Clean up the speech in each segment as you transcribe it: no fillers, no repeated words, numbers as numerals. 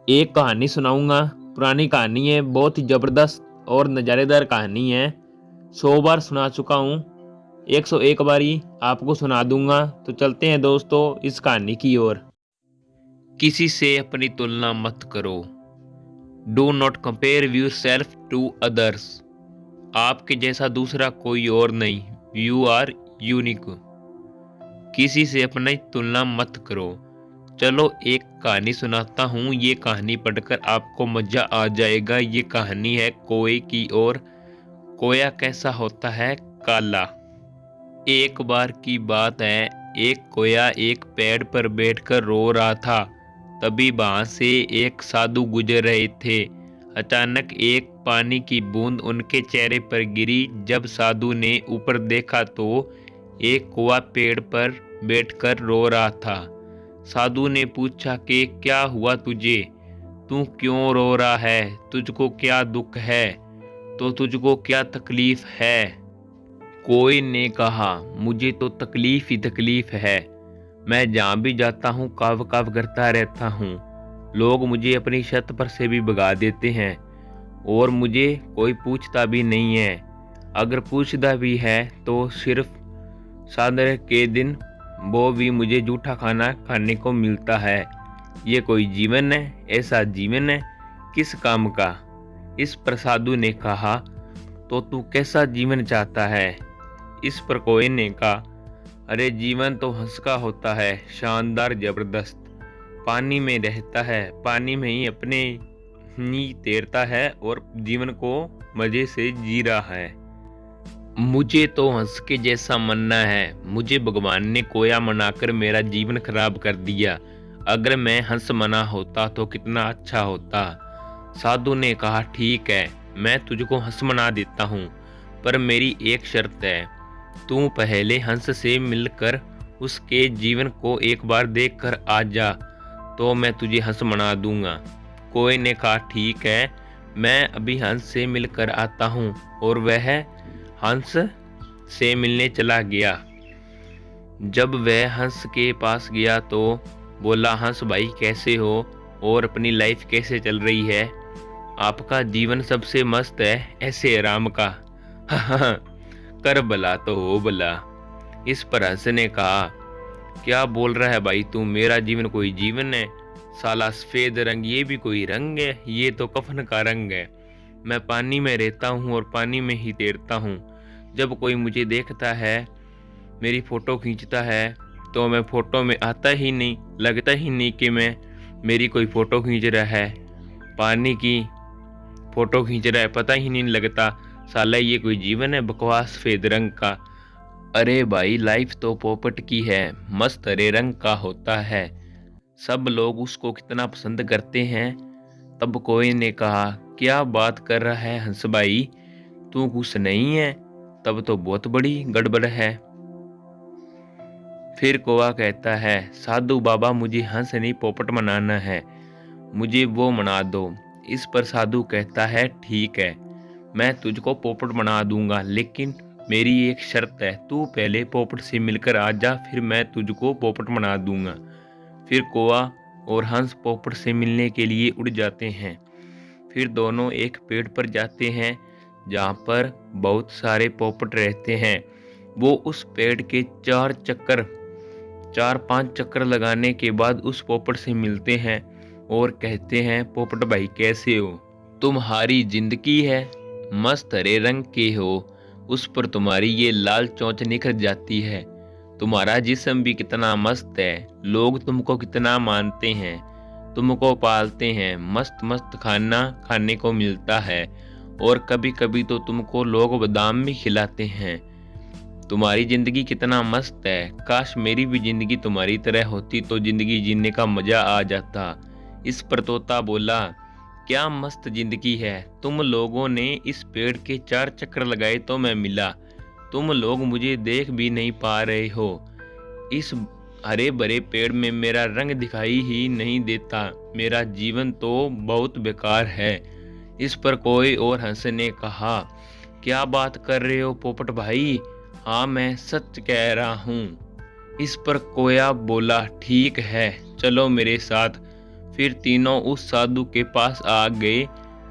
एक कहानी सुनाऊंगा। पुरानी कहानी है, बहुत ही ज़बरदस्त और नज़ारेदार कहानी है। 100 बार सुना चुका हूँ, 101 बारी आपको सुना दूंगा। तो चलते हैं दोस्तों इस कहानी की ओर। किसी से अपनी तुलना मत करो। Do not compare yourself to others. आपके जैसा दूसरा कोई और नहीं। You are unique. किसी से अपनी तुलना मत करो। चलो एक कहानी सुनाता हूँ। ये कहानी पढ़कर आपको मजा आ जाएगा। ये कहानी है कोए की। और कोया कैसा होता है? काला। एक बार की बात है, एक कोया एक पेड़ पर बैठकर रो रहा था। तभी वहां से एक साधु गुजर रहे थे। अचानक एक पानी की बूंद उनके चेहरे पर गिरी। जब साधु ने ऊपर देखा तो एक कौआ पेड़ पर बैठकर रो रहा था। साधु ने पूछा कि क्या हुआ तुझे? तू क्यों रो रहा है? तुझको क्या दुख है? तो तुझको क्या तकलीफ है? कोई ने कहा, मुझे तो तकलीफ ही तकलीफ है। मैं जहाँ भी जाता हूँ काव काव करता रहता हूँ। लोग मुझे अपनी छत पर से भी भगा देते हैं और मुझे कोई पूछता भी नहीं है। अगर पूछता भी है तो सिर्फ सादर के दिन, वो भी मुझे जूठा खाना खाने को मिलता है। ये कोई जीवन है? ऐसा जीवन है किस काम का? इस पर साधु ने कहा, तो तू कैसा जीवन चाहता है? इस पर कोई ने कहा, अरे जीवन तो हंस का होता है, शानदार जबरदस्त। पानी में रहता है, पानी में ही अपने ही तैरता है और जीवन को मजे से जी रहा है। मुझे तो हंस के जैसा मरना है। मुझे भगवान ने कोया मनाकर मेरा जीवन खराब कर दिया। अगर मैं हंस मना होता तो कितना अच्छा होता। साधु ने कहा, ठीक है, मैं तुझको हंस मना देता हूँ, पर मेरी एक शर्त है। तू पहले हंस से मिलकर उसके जीवन को एक बार देख कर आ जा, तो मैं तुझे हंस मना दूंगा। कोई ने कहा, ठीक है, मैं अभी हंस से मिलकर आता हूँ। और वह हंस से मिलने चला गया। जब वह हंस के पास गया तो बोला, हंस भाई कैसे हो और अपनी लाइफ कैसे चल रही है? आपका जीवन सबसे मस्त है, ऐसे आराम का। कर भला तो हो भला। इस पर हंस ने कहा, क्या बोल रहा है भाई तू? मेरा जीवन कोई जीवन है? साला सफेद रंग ये भी कोई रंग है? ये तो कफन का रंग है। मैं पानी में रहता हूँ और पानी में ही तैरता हूँ। जब कोई मुझे देखता है, मेरी फ़ोटो खींचता है, तो मैं फ़ोटो में आता ही नहीं, लगता ही नहीं कि मैं मेरी कोई फ़ोटो खींच रहा है। पानी की फ़ोटो खींच रहा है, पता ही नहीं लगता। साला ये कोई जीवन है बकवास सफ़ेद रंग का? अरे भाई, लाइफ तो पोपट की है, मस्त हरे रंग का होता है। सब लोग उसको कितना पसंद करते हैं। तब कोई ने कहा, क्या बात कर रहा है हंस भाई, तू खुश नहीं है? तब तो बहुत बड़ी गड़बड़ है। फिर कौवा कहता है, साधु बाबा, मुझे हंस नहीं पोपट मनाना है, मुझे वो मना दो। इस पर साधु कहता है, ठीक है, मैं तुझको पोपट बना दूंगा, लेकिन मेरी एक शर्त है। तू पहले पोपट से मिलकर आ जा, फिर मैं तुझको पोपट बना दूंगा। फिर कौवा और हंस पोपट से मिलने के लिए उड़ जाते हैं। फिर दोनों एक पेड़ पर जाते हैं जहाँ पर बहुत सारे पोपट रहते हैं। वो उस पेड़ के 4-5 चक्कर लगाने के बाद उस पोपट से मिलते हैं और कहते हैं, पोपट भाई कैसे हो? तुम्हारी जिंदगी है, मस्त हरे रंग के हो, उस पर तुम्हारी ये लाल चोंच निखर जाती है। तुम्हारा जिस्म भी कितना मस्त है, लोग तुमको कितना मानते हैं, तुमको पालते हैं, मस्त मस्त खाना खाने को मिलता है और कभी कभी तो तुमको लोग बादाम भी खिलाते हैं। तुम्हारी जिंदगी कितना मस्त है। काश मेरी भी जिंदगी तुम्हारी तरह होती तो जिंदगी जीने का मजा आ जाता। इस पर तोता बोला, क्या मस्त जिंदगी है। तुम लोगों ने इस पेड़ के 4 चक्कर लगाए तो मैं मिला। तुम लोग मुझे देख भी नहीं पा रहे हो। इस हरे भरे पेड़ में मेरा रंग दिखाई ही नहीं देता। मेरा जीवन तो बहुत बेकार है। इस पर कोई और हंस ने कहा, क्या बात कर रहे हो पोपट भाई? हाँ, मैं सच कह रहा हूँ। इस पर कोया बोला, ठीक है, चलो मेरे साथ। फिर तीनों उस साधु के पास आ गए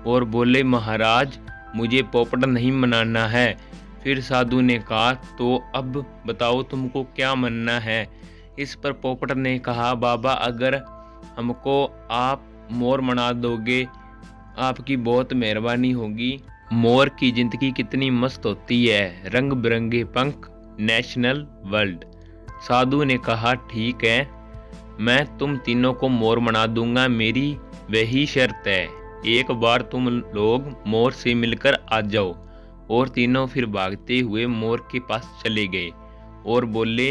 और बोले, महाराज मुझे पोपट नहीं मनाना है। फिर साधु ने कहा, तो अब बताओ तुमको क्या मनना है। इस पर पोपट ने कहा, बाबा अगर हमको आप मोर मना दोगे आपकी बहुत मेहरबानी होगी। मोर की जिंदगी कितनी मस्त होती है, रंग बिरंगे पंख, नेशनल वर्ल्ड। साधु ने कहा, ठीक है, मैं तुम तीनों को मोर मना दूंगा, मेरी वही शर्त है, एक बार तुम लोग मोर से मिलकर आ जाओ। और तीनों फिर भागते हुए मोर के पास चले गए और बोले,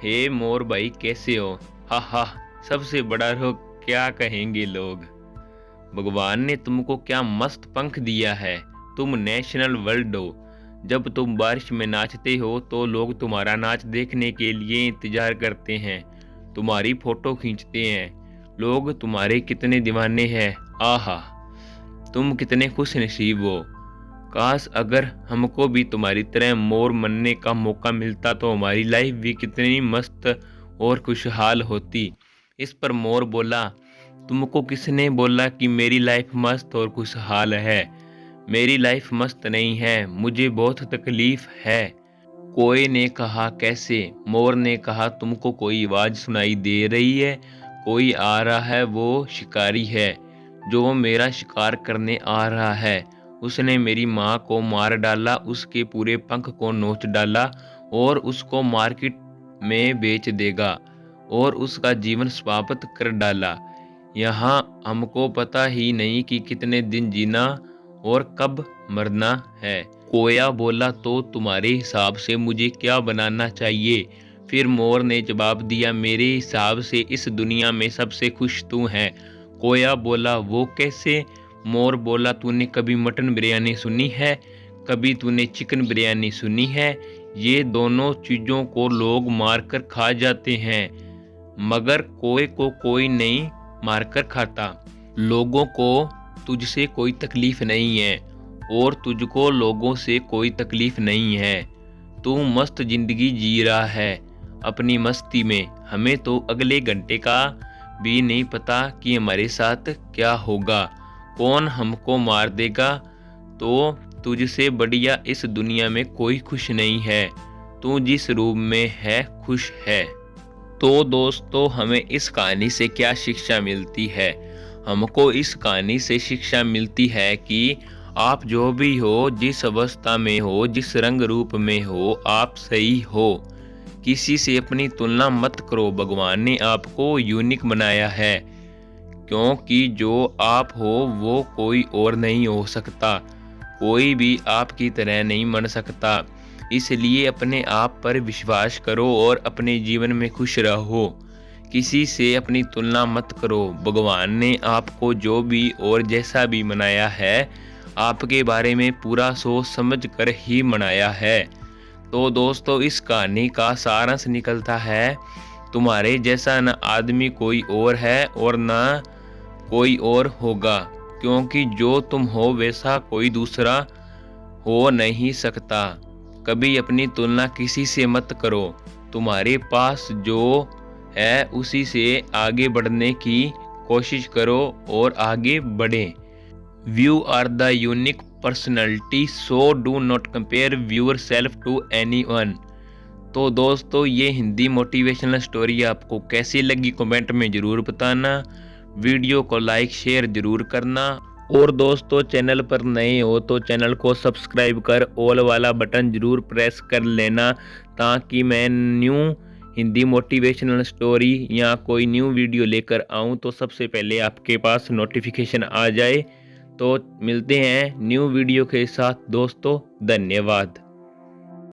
हे मोर भाई कैसे हो? हा हा, सबसे बड़ा रोग क्या कहेंगे लोग। भगवान ने तुमको क्या मस्त पंख दिया है, तुम नेशनल वर्ल्ड हो। जब तुम बारिश में नाचते हो तो लोग तुम्हारा नाच देखने के लिए इंतजार करते हैं, तुम्हारी फोटो खींचते हैं। लोग तुम्हारे कितने दीवाने हैं, आहा तुम कितने खुश नसीब हो। काश अगर हमको भी तुम्हारी तरह मोर मनने का मौका मिलता तो हमारी लाइफ भी कितनी मस्त और खुशहाल होती। इस पर मोर बोला, तुमको किसने बोला कि मेरी लाइफ मस्त और खुशहाल है? मेरी लाइफ मस्त नहीं है, मुझे बहुत तकलीफ है। कोए ने कहा, कैसे? मोर ने कहा, तुमको कोई आवाज़ सुनाई दे रही है? कोई आ रहा है, वो शिकारी है जो मेरा शिकार करने आ रहा है। उसने मेरी माँ को मार डाला, उसके पूरे पंख को नोच डाला और उसको मार्केट में बेच देगा और उसका जीवन समाप्त कर डाला। यहाँ हमको पता ही नहीं कि कितने दिन जीना और कब मरना है। कोया बोला, तो तुम्हारे हिसाब से मुझे क्या बनाना चाहिए? फिर मोर ने जवाब दिया, मेरे हिसाब से इस दुनिया में सबसे खुश तू है। कोया बोला, वो कैसे? मोर बोला, तूने कभी मटन बिरयानी सुनी है? कभी तूने चिकन बिरयानी सुनी है? ये दोनों चीज़ों को लोग मारकर खा जाते हैं, मगर कोए को कोई नहीं मारकर खाता। लोगों को तुझसे कोई तकलीफ नहीं है और तुझको लोगों से कोई तकलीफ नहीं है। तू मस्त जिंदगी जी रहा है अपनी मस्ती में। हमें तो अगले घंटे का भी नहीं पता कि हमारे साथ क्या होगा, कौन हमको मार देगा। तो तुझसे बढ़िया इस दुनिया में कोई खुश नहीं है। तू जिस रूप में है खुश है। तो दोस्तों, हमें इस कहानी से क्या शिक्षा मिलती है? हमको इस कहानी से शिक्षा मिलती है कि आप जो भी हो, जिस अवस्था में हो, जिस रंग रूप में हो, आप सही हो। किसी से अपनी तुलना मत करो। भगवान ने आपको यूनिक बनाया है, क्योंकि जो आप हो वो कोई और नहीं हो सकता। कोई भी आपकी तरह नहीं बन सकता। इसलिए अपने आप पर विश्वास करो और अपने जीवन में खुश रहो। किसी से अपनी तुलना मत करो। भगवान ने आपको जो भी और जैसा भी बनाया है, आपके बारे में पूरा सोच समझ कर ही बनाया है। तो दोस्तों, इस कहानी का सारांश निकलता है, तुम्हारे जैसा न आदमी कोई और है और न कोई और होगा, क्योंकि जो तुम हो वैसा कोई दूसरा हो नहीं सकता। कभी अपनी तुलना किसी से मत करो। तुम्हारे पास जो है उसी से आगे बढ़ने की कोशिश करो और आगे बढ़े। We are the unique personality, so do not compare yourself to anyone. तो दोस्तों, ये हिंदी मोटिवेशनल स्टोरी आपको कैसी लगी कमेंट में ज़रूर बताना। वीडियो को लाइक शेयर ज़रूर करना। और दोस्तों, चैनल पर नए हो तो चैनल को सब्सक्राइब कर ऑल वाला बटन ज़रूर प्रेस कर लेना, ताकि मैं न्यू हिंदी मोटिवेशनल स्टोरी या कोई न्यू वीडियो लेकर आऊँ तो सबसे पहले आपके पास नोटिफिकेशन आ जाए। तो मिलते हैं न्यू वीडियो के साथ दोस्तों, धन्यवाद।